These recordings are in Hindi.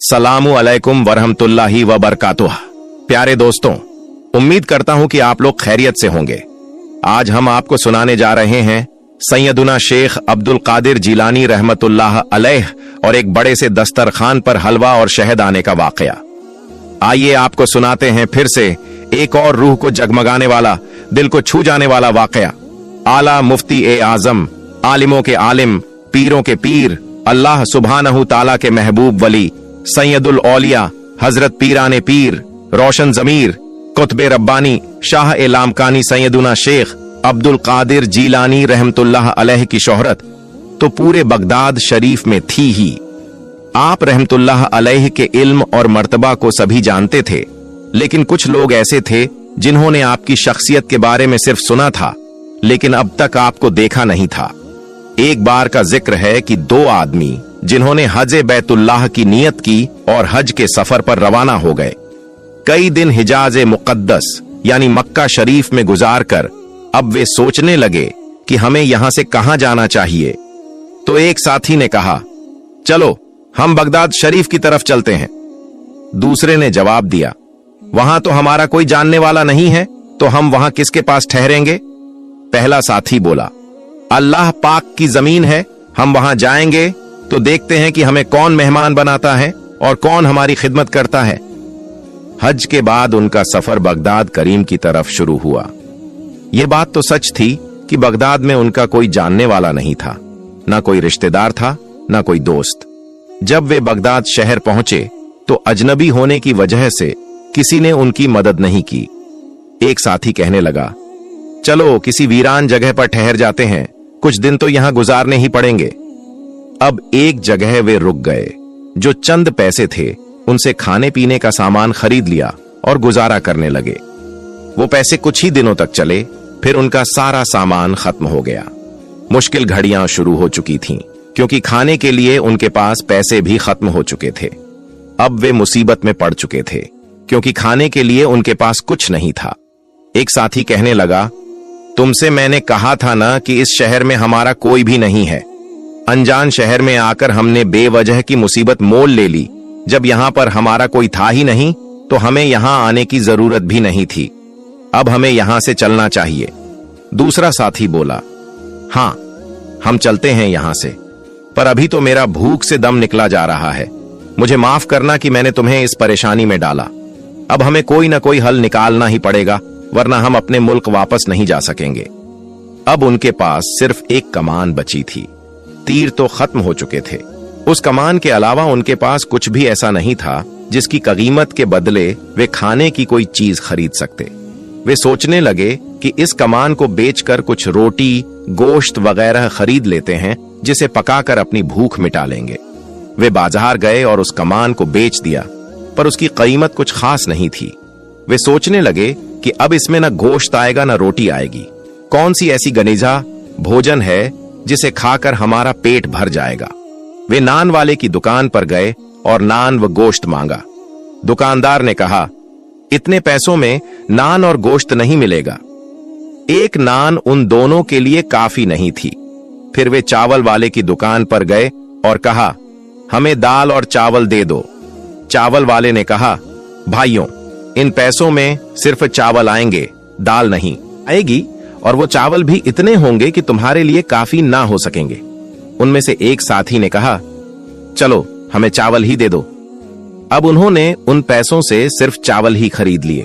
सलामु अलैकुम वरहमतुल्लाहि वबरकातुह। प्यारे दोस्तों, उम्मीद करता हूं कि आप लोग खैरियत से होंगे। आज हम आपको सुनाने जा रहे हैं सैयदुना शेख अब्दुल कादिर जिलानी रहमतुल्लाह अलैह और एक बड़े से दस्तरखान पर हलवा और शहद आने का वाकया। आइए आपको सुनाते हैं फिर से एक और रूह को जगमगाने वाला, दिल को छू जाने वाला वाकया। आला मुफ्ती ए आजम, आलिमों के आलिम, पीरों के पीर, अल्लाह सुब्हानहू ताला के महबूब वली, सैयदुल औलिया हजरत पीराने पीर, रोशन जमीर, कुतबे रब्बानी, शाह ए लामकानी सैयदुना शेख अब्दुल कादिर जिलानी रहमतुल्लाह अलैह की शोहरत तो पूरे बगदाद शरीफ में थी ही। आप रहमतुल्लाह अलैह के इल्म और मर्तबा को सभी जानते थे, लेकिन कुछ लोग ऐसे थे जिन्होंने आपकी शख्सियत के बारे में सिर्फ सुना था, लेकिन अब तक आपको देखा नहीं था। एक बार का जिक्र है कि दो आदमी जिन्होंने हज बैतुल्लाह की नियत की और हज के सफर पर रवाना हो गए, कई दिन हिजाज मुकद्दस यानी मक्का शरीफ में गुजार कर अब वे सोचने लगे कि हमें यहां से कहां जाना चाहिए। तो एक साथी ने कहा, चलो हम बगदाद शरीफ की तरफ चलते हैं। दूसरे ने जवाब दिया, वहां तो हमारा कोई जानने वाला नहीं है, तो हम वहां किसके पास ठहरेंगे? पहला साथी बोला, अल्लाह पाक की जमीन है, हम वहां जाएंगे तो देखते हैं कि हमें कौन मेहमान बनाता है और कौन हमारी खिदमत करता है। हज के बाद उनका सफर बगदाद करीम की तरफ शुरू हुआ। यह बात तो सच थी कि बगदाद में उनका कोई जानने वाला नहीं था, ना कोई रिश्तेदार था, ना कोई दोस्त। जब वे बगदाद शहर पहुंचे तो अजनबी होने की वजह से किसी ने उनकी मदद नहीं की। एक साथी कहने लगा, चलो किसी वीरान जगह पर ठहर जाते हैं, कुछ दिन तो यहां गुजारने ही पड़ेंगे। अब एक जगह वे रुक गए। जो चंद पैसे थे उनसे खाने पीने का सामान खरीद लिया और गुजारा करने लगे। वो पैसे कुछ ही दिनों तक चले, फिर उनका सारा सामान खत्म हो गया। मुश्किल घड़ियां शुरू हो चुकी थीं, क्योंकि खाने के लिए उनके पास पैसे भी खत्म हो चुके थे। अब वे मुसीबत में पड़ चुके थे, क्योंकि खाने के लिए उनके पास कुछ नहीं था। एक साथी कहने लगा, तुमसे मैंने कहा था ना कि इस शहर में हमारा कोई भी नहीं है। अनजान शहर में आकर हमने बेवजह की मुसीबत मोल ले ली। जब यहां पर हमारा कोई था ही नहीं तो हमें यहां आने की जरूरत भी नहीं थी। अब हमें यहां से चलना चाहिए। दूसरा साथी बोला, हां हम चलते हैं यहां से, पर अभी तो मेरा भूख से दम निकला जा रहा है। मुझे माफ करना कि मैंने तुम्हें इस परेशानी में डाला। अब हमें कोई ना कोई हल निकालना ही पड़ेगा, वरना हम अपने मुल्क वापस नहीं जा सकेंगे। अब उनके पास सिर्फ एक कमान बची थी। तीर तो खत्म हो चुके थे। उस कमान के अलावा उनके पास कुछ भी ऐसा नहीं था जिसकी कीमत के बदले वे खाने की कोई चीज खरीद सकते। वे सोचने लगे कि इस कमान को बेचकर कुछ रोटी, गोश्त वगैरह खरीद लेते हैं, जिसे पकाकर अपनी भूख मिटा लेंगे। वे बाजार गए और उस कमान को बेच दिया, पर उसकी कीमत कुछ खास नहीं थी। वे सोचने लगे कि अब इसमें न गोश्त आएगा न रोटी आएगी। कौन सी ऐसी गनीजा भोजन है जिसे खाकर हमारा पेट भर जाएगा। वे नान वाले की दुकान पर गए और नान व गोश्त मांगा। दुकानदार ने कहा, इतने पैसों में नान और गोश्त नहीं मिलेगा। एक नान उन दोनों के लिए काफी नहीं थी। फिर वे चावल वाले की दुकान पर गए और कहा, हमें दाल और चावल दे दो। चावल वाले ने कहा, भाइयों इन पैसों में सिर्फ चावल आएंगे, दाल नहीं आएगी, और वो चावल भी इतने होंगे कि तुम्हारे लिए काफी ना हो सकेंगे। उनमें से एक साथी ने कहा, चलो हमें चावल ही दे दो। अब उन्होंने उन पैसों से सिर्फ चावल ही खरीद लिए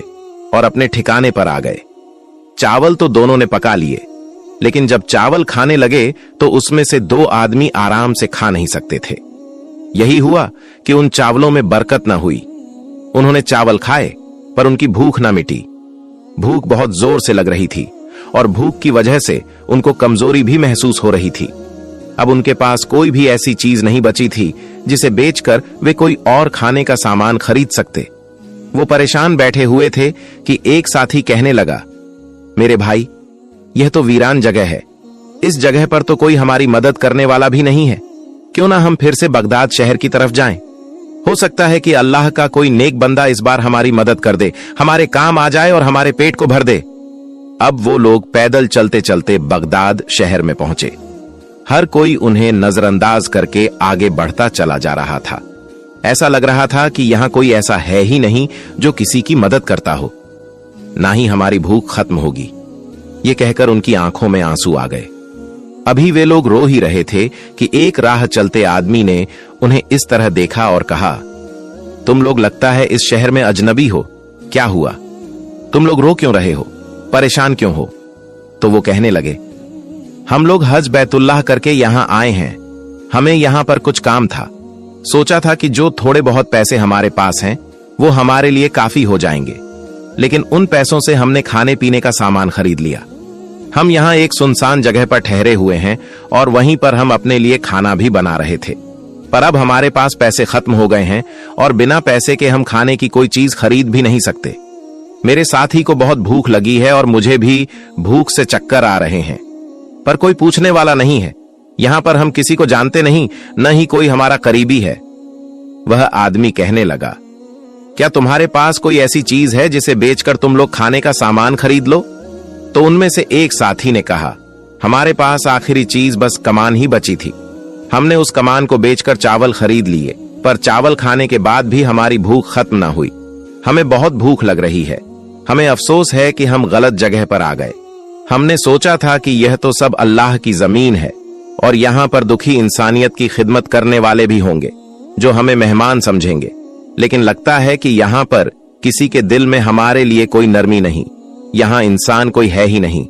और अपने ठिकाने पर आ गए। चावल तो दोनों ने पका लिए, लेकिन जब चावल खाने लगे तो उसमें से दो आदमी आराम से खा नहीं सकते थे। यही हुआ कि उन चावलों में बरकत ना हुई। उन्होंने चावल खाए, पर उनकी भूख ना मिटी। भूख बहुत जोर से लग रही थी और भूख की वजह से उनको कमजोरी भी महसूस हो रही थी। अब उनके पास कोई भी ऐसी चीज नहीं बची थी जिसे बेचकर वे कोई और खाने का सामान खरीद सकते। वो परेशान बैठे हुए थे कि एक साथी कहने लगा, मेरे भाई यह तो वीरान जगह है, इस जगह पर तो कोई हमारी मदद करने वाला भी नहीं है। क्यों ना हम फिर से बगदाद शहर की तरफ जाएं? हो सकता है कि अल्लाह का कोई नेक बंदा इस बार हमारी मदद कर दे, हमारे काम आ जाए और हमारे पेट को भर दे। अब वो लोग पैदल चलते चलते बगदाद शहर में पहुंचे। हर कोई उन्हें नजरअंदाज करके आगे बढ़ता चला जा रहा था। ऐसा लग रहा था कि यहाँ कोई ऐसा है ही नहीं जो किसी की मदद करता हो। ना ही हमारी भूख खत्म होगी। ये कहकर उनकी आंखों में आंसू आ गए। अभी वे लोग रो ही रहे थे कि एक राह चलते आदमी ने उन्हें इस तरह देखा और कहा, तुम लोग लगता है इस शहर में अजनबी हो, क्या हुआ? तुम लोग रो क्यों रहे हो, परेशान क्यों हो? तो वो कहने लगे, हम लोग हज बैतुल्लाह करके यहां आए हैं। हमें यहां पर कुछ काम था। सोचा था कि जो थोड़े बहुत पैसे हमारे पास हैं वो हमारे लिए काफी हो जाएंगे, लेकिन उन पैसों से हमने खाने पीने का सामान खरीद लिया। हम यहाँ एक सुनसान जगह पर ठहरे हुए हैं और वहीं पर हम अपने लिए खाना भी बना रहे थे, पर अब हमारे पास पैसे खत्म हो गए हैं और बिना पैसे के हम खाने की कोई चीज खरीद भी नहीं सकते। मेरे साथी को बहुत भूख लगी है और मुझे भी भूख से चक्कर आ रहे हैं, पर कोई पूछने वाला नहीं है। यहां पर हम किसी को जानते नहीं, न ही कोई हमारा करीबी है। वह आदमी कहने लगा, क्या तुम्हारे पास कोई ऐसी चीज है जिसे बेचकर तुम लोग खाने का सामान खरीद लो? तो उनमें से एक साथी ने कहा, हमारे पास आखिरी चीज बस कमान ही बची थी। हमने उस कमान को बेचकर चावल खरीद लिए, पर चावल खाने के बाद भी हमारी भूख खत्म ना हुई। हमें बहुत भूख लग रही है। हमें अफसोस है कि हम गलत जगह पर आ गए। हमने सोचा था कि यह तो सब अल्लाह की जमीन है और यहाँ पर दुखी इंसानियत की खिदमत करने वाले भी होंगे जो हमें मेहमान समझेंगे, लेकिन लगता है कि यहाँ पर किसी के दिल में हमारे लिए कोई नरमी नहीं। यहाँ इंसान कोई है ही नहीं।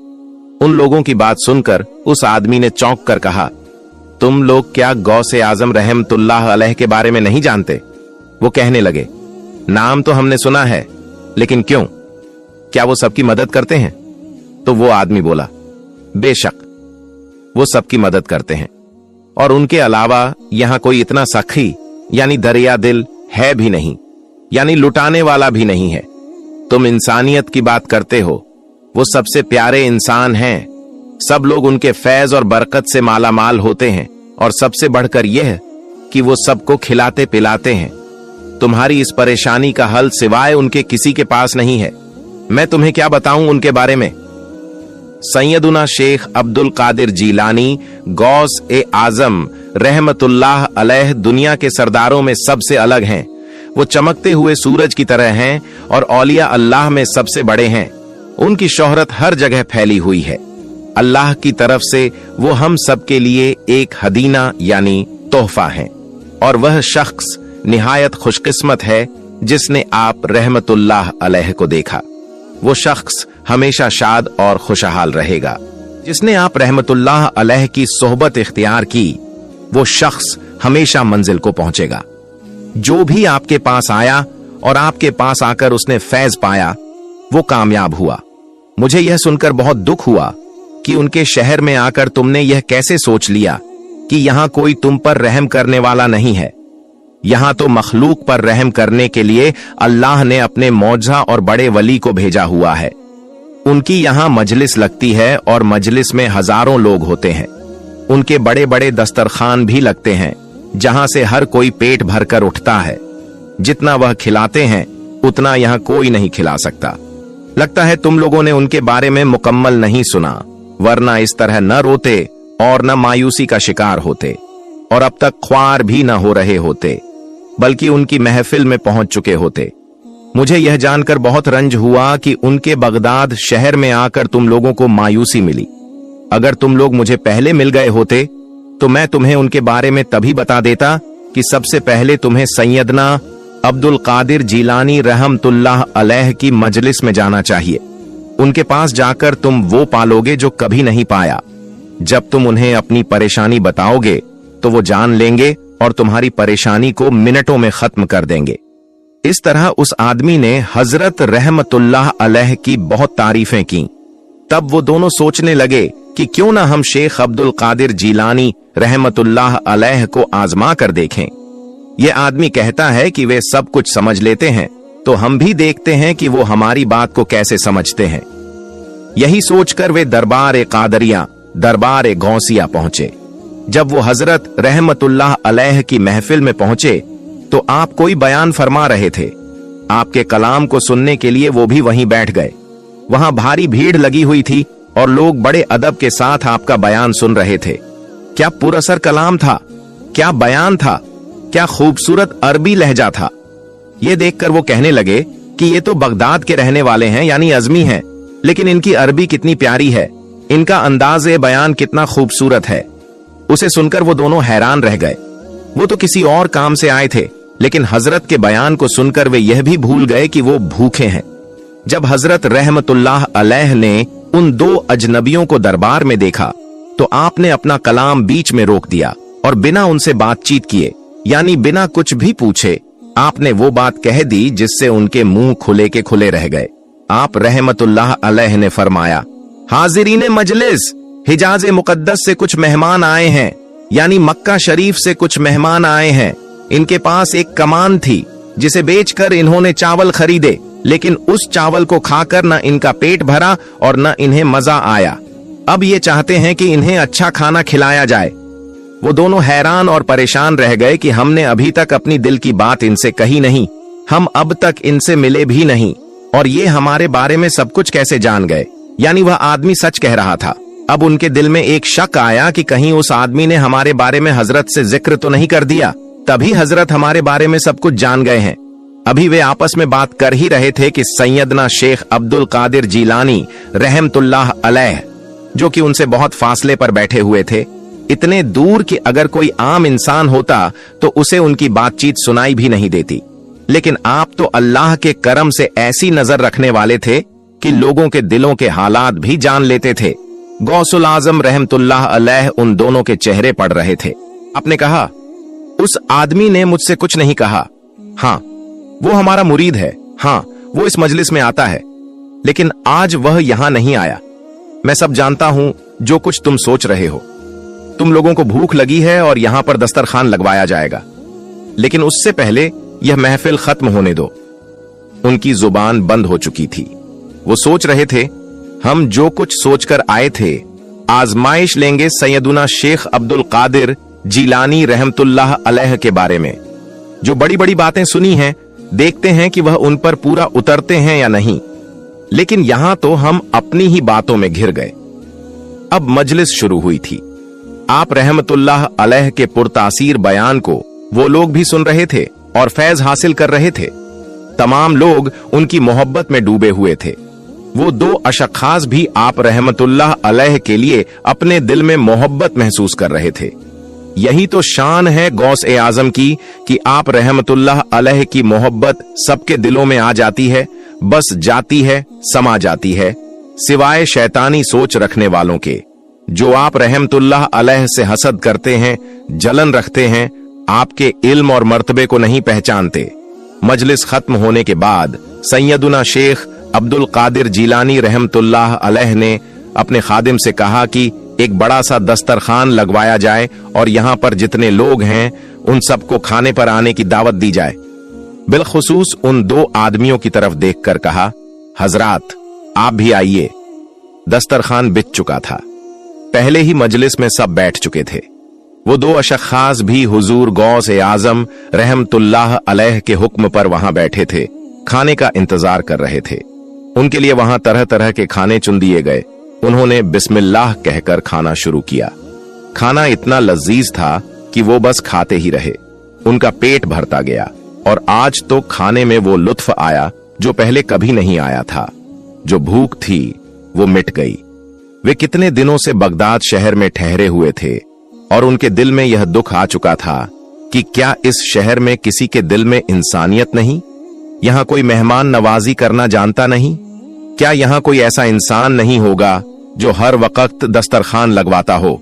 उन लोगों की बात सुनकर उस आदमी ने चौंक कर कहा, तुम लोग क्या गौसे आजम रहमतुल्लाह अलैह के बारे में नहीं जानते? वो कहने लगे, नाम तो हमने सुना है, लेकिन क्यों? क्या वो सबकी मदद करते हैं? तो वो आदमी बोला, बेशक वो सबकी मदद करते हैं और उनके अलावा यहां कोई इतना सखी यानी दरिया दिल है भी नहीं, यानी लुटाने वाला भी नहीं है। तुम इंसानियत की बात करते हो, वो सबसे प्यारे इंसान हैं। सब लोग उनके फैज और बरकत से माला माल होते हैं और सबसे बढ़कर यह कि वो सबको खिलाते पिलाते हैं। तुम्हारी इस परेशानी का हल सिवाय उनके किसी के पास नहीं है। मैं तुम्हें क्या बताऊं उनके बारे में। सैयदुना शेख अब्दुल कादिर जीलानी गौस ए आजम रहमतुल्लाह अलैह दुनिया के सरदारों में सबसे अलग हैं। वो चमकते हुए सूरज की तरह हैं और औलिया अल्लाह में सबसे बड़े हैं। उनकी शोहरत हर जगह फैली हुई है। अल्लाह की तरफ से वो हम सबके लिए एक हदीना यानी तोहफा है और वह शख्स निहायत खुशकिस्मत है जिसने आप रहमतुल्लाह अलैह को देखा। वो शख्स हमेशा शाद और खुशहाल रहेगा। जिसने आप रहमतुल्लाह अलैह की सोहबत इख्तियार की, वो शख्स हमेशा मंजिल को पहुंचेगा। जो भी आपके पास आया और आपके पास आकर उसने फैज पाया, वो कामयाब हुआ। मुझे यह सुनकर बहुत दुख हुआ कि उनके शहर में आकर तुमने यह कैसे सोच लिया कि यहां कोई तुम पर रहम करने वाला नहीं है। यहां तो मखलूक पर रहम करने के लिए अल्लाह ने अपने मौजा और बड़े वली को भेजा हुआ है। उनकी यहां मजलिस लगती है और मजलिस में हजारों लोग होते हैं। उनके बड़े बड़े दस्तरखान भी लगते हैं जहां से हर कोई पेट भरकर उठता है। जितना वह खिलाते हैं उतना यहां कोई नहीं खिला सकता। लगता है तुम लोगों ने उनके बारे में मुकम्मल नहीं सुना, वरना इस तरह न रोते और न मायूसी का शिकार होते और अब तक ख्वार भी न हो रहे होते, बल्कि उनकी महफिल में पहुंच चुके होते। मुझे यह जानकर बहुत रंज हुआ कि उनके बगदाद शहर में आकर तुम लोगों को मायूसी मिली। अगर तुम लोग मुझे पहले मिल गए होते तो मैं तुम्हें उनके बारे में तभी बता देता कि सबसे पहले तुम्हें सैयदना अब्दुल कादिर जीलानी रहमतुल्लाह अलैह की मजलिस में जाना चाहिए। उनके पास जाकर तुम वो पालोगे जो कभी नहीं पाया। जब तुम उन्हें अपनी परेशानी बताओगे तो वो जान लेंगे और तुम्हारी परेशानी को मिनटों में खत्म कर देंगे। इस तरह उस आदमी ने हजरत रहमतुल्लाह अलैह की बहुत तारीफें की। तब वो दोनों सोचने लगे कि क्यों ना हम शेख अब्दुल कादिर जीलानी रहमतुल्लाह अलैह को आजमा कर देखें। ये आदमी कहता है कि वे सब कुछ समझ लेते हैं, तो हम भी देखते हैं कि वो हमारी बात को कैसे समझते हैं। यही सोचकर वे दरबार कादरिया दरबार गौसिया पहुंचे। जब वो हजरत रहमतुल्लाह अलैह की महफिल में पहुंचे तो आप कोई बयान फरमा रहे थे। आपके कलाम को सुनने के लिए वो भी वहीं बैठ गए। वहां भारी भीड़ लगी हुई थी और लोग बड़े अदब के साथ आपका बयान सुन रहे थे। क्या पुरअसर कलाम था, क्या बयान था। क्या खूबसूरत अरबी लहजा था। ये देखकर वो कहने लगे कि ये तो बगदाद के रहने वाले हैं, यानी अजमी हैं, लेकिन इनकी अरबी कितनी प्यारी है, इनका अंदाज़े बयान कितना खूबसूरत है। उसे सुनकर वो दोनों हैरान रह गए। वो तो किसी और काम से आए थे, लेकिन हजरत के बयान को सुनकर वे यह भी भूल गए कि वो भूखे हैं। जब हजरत रहमतुल्लाह अलैह ने उन दो अजनबियों को दरबार में देखा तो आपने अपना कलाम बीच में रोक दिया और बिना उनसे बातचीत किए, यानी बिना कुछ भी पूछे, आपने वो बात कह दी जिससे उनके मुंह खुले के खुले रह गए। आप रहमतुल्लाह अलैह ने फरमाया, हाजिरीन मजलिस, हिजाज मुकद्दस से कुछ मेहमान आए हैं, यानी मक्का शरीफ से कुछ मेहमान आए हैं। इनके पास एक कमान थी जिसे बेचकर इन्होंने चावल खरीदे, लेकिन उस चावल को खाकर न इनका पेट भरा और न इन्हें मजा आया। अब ये चाहते हैं कि इन्हें अच्छा खाना खिलाया जाए। वो दोनों हैरान और परेशान रह गए कि हमने अभी तक अपनी दिल की बात इनसे कही नहीं, हम अब तक इनसे मिले भी नहीं, और ये हमारे बारे में सब कुछ कैसे जान गए, यानी वह आदमी सच कह रहा था। अब उनके दिल में एक शक आया कि कहीं उस आदमी ने हमारे बारे में हजरत से जिक्र तो नहीं कर दिया, तभी हजरत हमारे बारे में सब कुछ जान गए हैं। अभी वे आपस में बात कर ही रहे थे कि सैयदना शेख अब्दुल कादिर जीलानी रहमतुल्लाह अलैह, जो कि उनसे बहुत फासले पर बैठे हुए थे, इतने दूर कि अगर कोई आम इंसान होता तो उसे उनकी बातचीत सुनाई भी नहीं देती, लेकिन आप तो अल्लाह के करम से ऐसी नजर रखने वाले थे कि लोगों के दिलों के हालात भी जान लेते थे। गौसुल आजम रहमतुल्लाह अलैह उन दोनों के चेहरे पड़ रहे थे। आपने कहा, उस आदमी ने मुझसे कुछ नहीं कहा। हाँ, वो हमारा मुरीद है, हाँ, वो इस मजलिस में आता है, लेकिन आज वह यहां नहीं आया। मैं सब जानता हूं जो कुछ तुम सोच रहे हो। तुम लोगों को भूख लगी है और यहां पर दस्तरखान लगवाया जाएगा, लेकिन उससे पहले यह महफिल खत्म होने दो। उनकी जुबान बंद हो चुकी थी। वो सोच रहे थे, हम जो कुछ सोचकर आए थे, आजमाइश लेंगे सैयदुना शेख अब्दुल कादिर जीलानी रहमतुल्लाह अलैह के बारे में। जो बड़ी बड़ी बातें सुनी हैं, देखते हैं कि वह उन पर पूरा उतरते हैं या नहीं। लेकिन यहां तो हम अपनी ही बातों में घिर गए। अब मजलिस शुरू हुई थी। आप रहमतुल्लाह अलैह के पुरतासीर बयान को वो लोग भी सुन रहे थे और फैज हासिल कर रहे थे। तमाम लोग उनकी मोहब्बत में डूबे हुए थे। वो दो अशखास भी आप रहमतुल्लाह अलैह के लिए अपने दिल में मोहब्बत महसूस कर रहे थे। यही तो शान है गौस ए आजम की कि आप रहमतुल्लाह अलैह की मोहब्बत सबके दिलों में आ जाती है, बस जाती है, समा जाती है, सिवाय शैतानी सोच रखने वालों के, जो आप रहमतुल्लाह अलैह से हसद करते हैं, जलन रखते हैं, आपके इल्म और मर्तबे को नहीं पहचानते। मजलिस खत्म होने के बाद सैयदुना शेख अब्दुल कादिर जीलानी रहमतुल्लाह अलैह ने अपने खादिम से कहा कि एक बड़ा सा दस्तरखान लगवाया जाए और यहां पर जितने लोग हैं उन सबको खाने पर आने की दावत दी जाए। बिलखुसूस उन दो आदमियों की तरफ देखकर कहा, हजरात आप भी आइए। दस्तरखान बिछ चुका था। पहले ही मजलिस में सब बैठ चुके थे। वो दो अशखास भी हुजूर गौस ए आजम रहमतुल्लाह अलैह के हुक्म पर वहां बैठे थे, खाने का इंतजार कर रहे थे। उनके लिए वहां तरह तरह के खाने चुन दिए गए। उन्होंने बिस्मिल्लाह कहकर खाना शुरू किया। खाना इतना लजीज था कि वो बस खाते ही रहे। उनका पेट भरता गया और आज तो खाने में वो लुत्फ आया जो पहले कभी नहीं आया था। जो भूख थी वो मिट गई। वे कितने दिनों से बगदाद शहर में ठहरे हुए थे और उनके दिल में यह दुख आ चुका था कि क्या इस शहर में किसी के दिल में इंसानियत नहीं? यहां कोई मेहमान नवाजी करना जानता नहीं? क्या यहां कोई ऐसा इंसान नहीं होगा जो हर वक्त दस्तरखान लगवाता हो,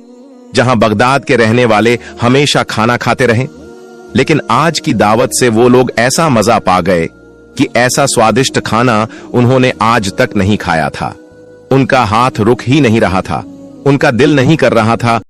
जहां बगदाद के रहने वाले हमेशा खाना खाते रहें? लेकिन आज की दावत से वो लोग ऐसा मजा पा गए कि ऐसा स्वादिष्ट खाना उन्होंने आज तक नहीं खाया था। उनका हाथ रुक ही नहीं रहा था। उनका दिल नहीं कर रहा था